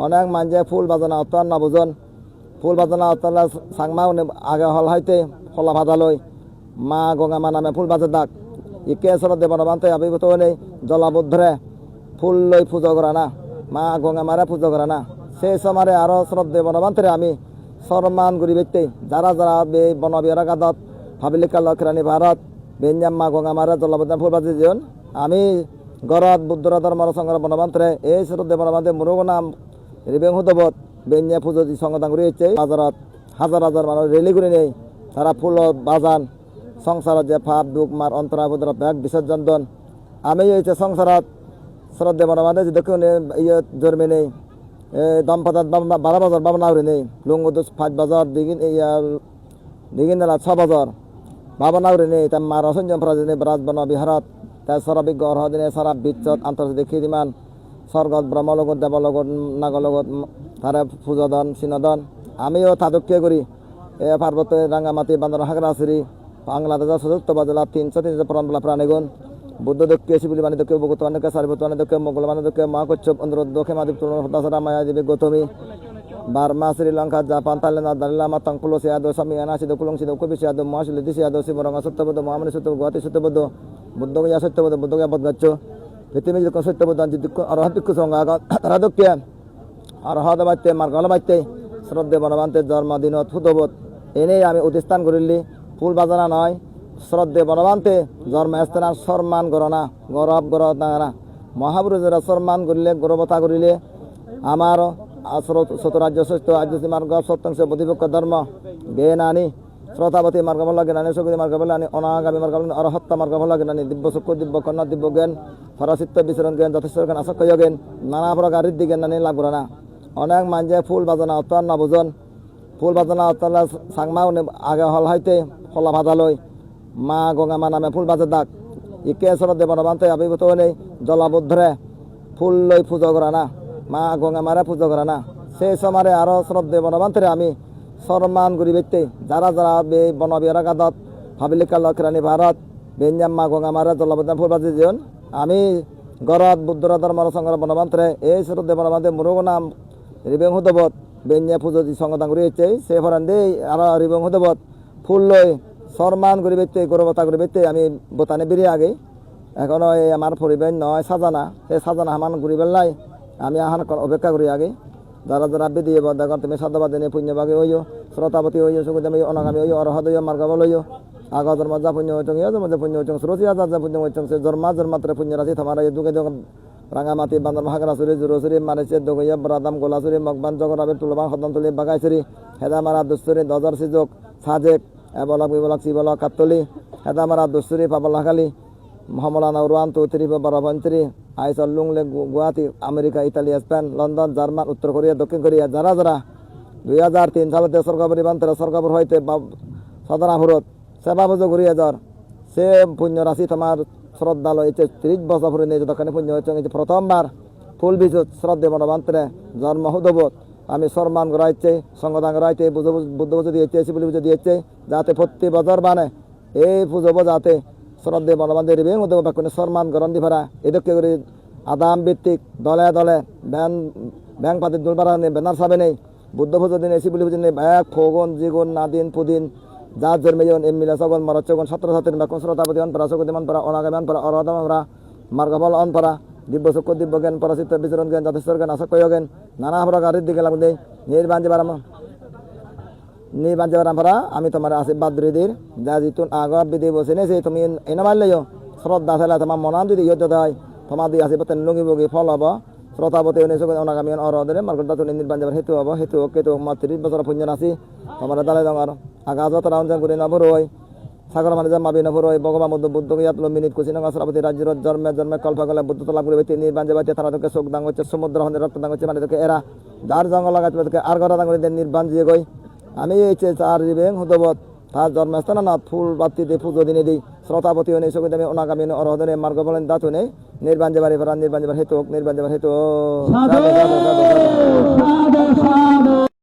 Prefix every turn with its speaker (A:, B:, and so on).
A: অনেক মানুষে ফুল বাজানা অত্যান না বুঝন ফুল বাজানা অত্যান সাংমা আগে হল হইতে ফলা ভাজা লই মা গঙ্গা মা নামে ফুল বাজার ডাক ইকে সরদ দেব বানতে আবির্ভূত নেই জলাবদ্ধরে ফুল লই পুজো করা না মা গঙ্গা মারা পুজো করা না সেই সময় আরো সরদ দেব বানতে আমি সম্মান করি ব্যক্তি যারা যারা বনবিহার গাদত হাবিলিকা লক্ষরানী ভারত বেঞ্জাম মা গঙ্গা মারা জলাবদ্ধ ফুল বাজি যেন আমি গরত বুদ্ধর ধর্মর সংগ্রাম বনবান্তরে এই সরদ দেব বানতে মুরগ নাম রিবেং হুদবত বেঞ্জা পুজো সংগঠন করে বাজারত হাজার হাজার মানুষ রেলি করে নেই তারা ফুল বাজান সংসারত যে ফাপ দুঃখ মার অন্তরাবুদ্র ব্যাগ বিসর্জন দন আমি হয়েছে সংসারত শ্রদ্ধে বনবাদে যে দেখুন ইয়ে জন্মে নেই দম্পতাত 12 বাজার বাবা উড়ে নেই লুঙ্গুদুস 5 বাজার দিগিন দেলা 6 বাজার বাবা উড়ে নেই তার মার অসঞ্জম প্রাজনে ব্রাজ বন বিহারত তাই সরবিজ্ঞ অর্হদিনে সারা বিচ্ছত আন্তর্জাতিক খ্যাতিমান স্বর্গত ব্রহ্মলোকত দেবলোকত নাগলোকত তারা পূজাদন সিনদন আমিও তাদুক্য করি এ পার্বত্য রাঙ্গামাটি বান্দর হাগরাছড়ি বাংলাদেশের চতুর্থ বাজলা 300 প্রাণবলা প্রাণীগুণ বুদ্ধ দক্ষে শিবলি বাণী দক্ষে ভগতবানকে সারিভূতবানী দক্ষে মঙ্গলবানী দক্ষে মহাকচ্ছপ অনুরোধ দক্ষে মাদীপ হতাশরা Mayadevi Gautami Burma Sri Lanka Japan Thailand দারিলামা তংপুলো সিয়াদো স্বামী আনাসিদ কুলং সিদ কবি সিয়াদো মহাশিলিদি সিয়াদো শিবরঙ্গা সত্যবদ্ধ মহামণি সত্য গুয়াহাটি সত্যবদ্ধ বুদ্ধগয়া সত্যবদ্ধ বুদ্ধগয়া বদগাচ্ছ পৃথিবী যখন সত্যবদ্ধ অরহত সঙ্গা তারা দক্ষে অরহত বাড়তে মার্গল বাড়তে শ্রদ্ধে বনবান্তে জন্মদিনত ফুটবত এনেই আমি অধিষ্ঠান করিলি ফুল বাজানা নয় শ্রদ্ধে বনবান্তে জন্মস্থান সম্মান করনা গৌরব গৌরব না মহাপুরুষেরা সম্মান করিলে গৌরবতা করিলে আমার শতরাজ্য শ্রেষ্ঠ আর্যসী মার্গ সপ্তাংশ প্রতিপক্ষ ধর্ম জ্ঞান আনি শ্রোতাপতি মার্গ বলা জ্ঞানী সকতি মার্গ বলে আনি অনাগামী মার্গ বলে অরহত্তা মার্গ বলা জ্ঞানী দিব্য চক্ষু দিব্য কন্যা দিব্য জ্ঞান ফরাচিত্ত বিচরণ জ্ঞান যথেষ্ট জ্ঞান আসক্ষ জ্ঞান নানা প্রকার ঋদ্ধি জ্ঞান আনি লাভ করে না অনেক মানুষে ফুল বাজানা অত্যান না বুঝন ফুল বাজানা অত্যান সাংমা আগে হল হইতে ফলা ভাজা লই মা গঙ্গা মা নামে ফুল বাজার ডাক ইকে সরদ দেব বানতে আবির্ভূত নেই জলাবদ্ধরে ফুল লই পুজো করা না মা গঙ্গা মারা পুজো করা না সেই সময় আরো সরদ দেব বানতে আমি সম্মান করি ব্যক্তি যারা যারা বনবিহার গাদত হাবিলিকা লক্ষরানী ভারত বেঞ্জাম মা গঙ্গা মারা জলাবদ্ধ ফুল বাজি যেন আমি গরত বুদ্ধর ধর্মর সংগ্রাম বনবান্তরে এই সরদ দেব বানতে মুরগ নাম রিবেং হুদবত বেঞ্জা পুজো সংগঠন করে সে ফরান আর রিবেং হুদবত ফুল লই সম্মান করি বেতে গৌরবতা করি বেতে আমি বোতানে বেরিয়ে আগে এখনো এই আমার পরিবেশ নয় সাজানা সেই সাজানা হামান ঘুরি বেলাই আমি আহান অপেক্ষা করি আগে যারা যারা বেদিয়ে দেখুন তুমি সাধবাদিনী পুণ্যভাগে হইও শ্রোতাপতি হইও সুগদামী অনাগামী হইও অরহদ হইও মার্গবল হইও আগ জন্ম যা পুণ্য হইচং ইয় জন্ম পুণ্য হইচং শ্রোতি আজার যা পুণ্য হইচং সে জন্মা জন্মাত্রে পুণ্য রাশি থামারা দুগে যখন রাঙামাটি বান্দর মহাগরাসুরি জুরসুরি মারিচে দগইয়া বরাদাম গোলাসুরি মগবান জগরাবের তুলবান সদন তুলি বাগাইছুরি হেদামারা দুসুরি দজর সিজক সাজেক এবলক বিবলক শিবলক কাতলি হেদামারা দুসুরি পাবলাখালী মহামলানা উরওয়ান তৌত্রি বারভন্তরি Aizawl Lunglei Guwahati America Italy Spain London German উত্তর কোরিয়া দক্ষিণ কোরিয়া যারা যারা 2003 সালেতে সরকারি বান্তরে সরকার হইতে সদনাপুরত সেবা পুজো করিয়া যার সে পুণ্য রাশি তোমার শ্রদ্ধালয় 30 বছর পরে নিয়ে দোকানে পুণ্য হয়েছে প্রথমবার ফুল বিজুত শ্রদ্ধে বনবান্তরে জন্ম হুদবত আমি সম্মান করাইছে সংগঠন করাইছে বুদ্ধ পুজো দিয়েছে শিবলি পুজো দিয়েছে যাতে প্রতি বছর মানে এই পুজো যাতে শ্রদ্ধে বনবান্ধে রিবেং হুদব কোনো সম্মান গ্রহণ দি ভাড়া এদকে করে আদাম ভিত্তিক দলে দলে ব্যাংক পাতি দুলবার ব্যানার সাবে নেই বুদ্ধ পুজো দিনে শিবলি পুজো নেই ব্যাগ ফগুন জিগুন নাদিন পুদিন যার জন্মে যেমন এমএলএ সগন মরচগন ছাত্রছাত্রী বাকুন শ্রোতাপতি অনপরা সুগতি অনপরা অনাগামী অনপরা অরহদম অনপরা মার্গবল অনপরা দিব্য চক্ষু দিব্য জ্ঞান পরাচিত্ত বিচরণ জ্ঞান যথেষ্ট জ্ঞান আসক্ষ জ্ঞান নানা প্রকার দিকে লাগবে নির্বাণ যাবার আমরা আমি তোমার আশীর্বাদ দিদির যা জিতুন আগত বিধি বসে নেছে তুমি এনে মারলেও শ্রদ্ধা ফেলা তোমার মনান যদি ইজ্জত হয় তোমার দিয়ে আশীর্বাদ লুঙ্গি বগি ফল হব শ্রোতাপতি অনাগামী অরহদরে মার্গটা তুমি নির্বাণ যাবার হেতু হব হেতু কেতু 30 বছর পুণ্য রাশি তোমার দালে দঙার আগাজত রাউঞ্জন করে নবর হয় সাগর মানে জন্মাবি নবর হয় ভগবান বুদ্ধ ইয়াত মিনিট কুশিনগর সভাপতি রাজ্যের জন্মে জন্মে কল্পগলে বুদ্ধ তোলা করে নির্বাণ যাবাইতে তারা তোকে চোখ দাং হচ্ছে সমুদ্র হনে রক্ত দাং হচ্ছে মানে তোকে এরা যার জঙ্গল লাগাতে তোকে আর ঘটা দাং করে নির্বাণ দিয়ে গই আমি এই চার রিবেং হুদবত তার জন্মস্থান না ফুল বাতিতে পুজো দিনে দিই শ্রোতাপতি হনে সকলে আমি অনাগামী অরহদনে মার্গ বলেন দাঁত হনে নির্বাণ যাবার নির্বাণ যাবার হেতু নির্বাণ যাবার হেতু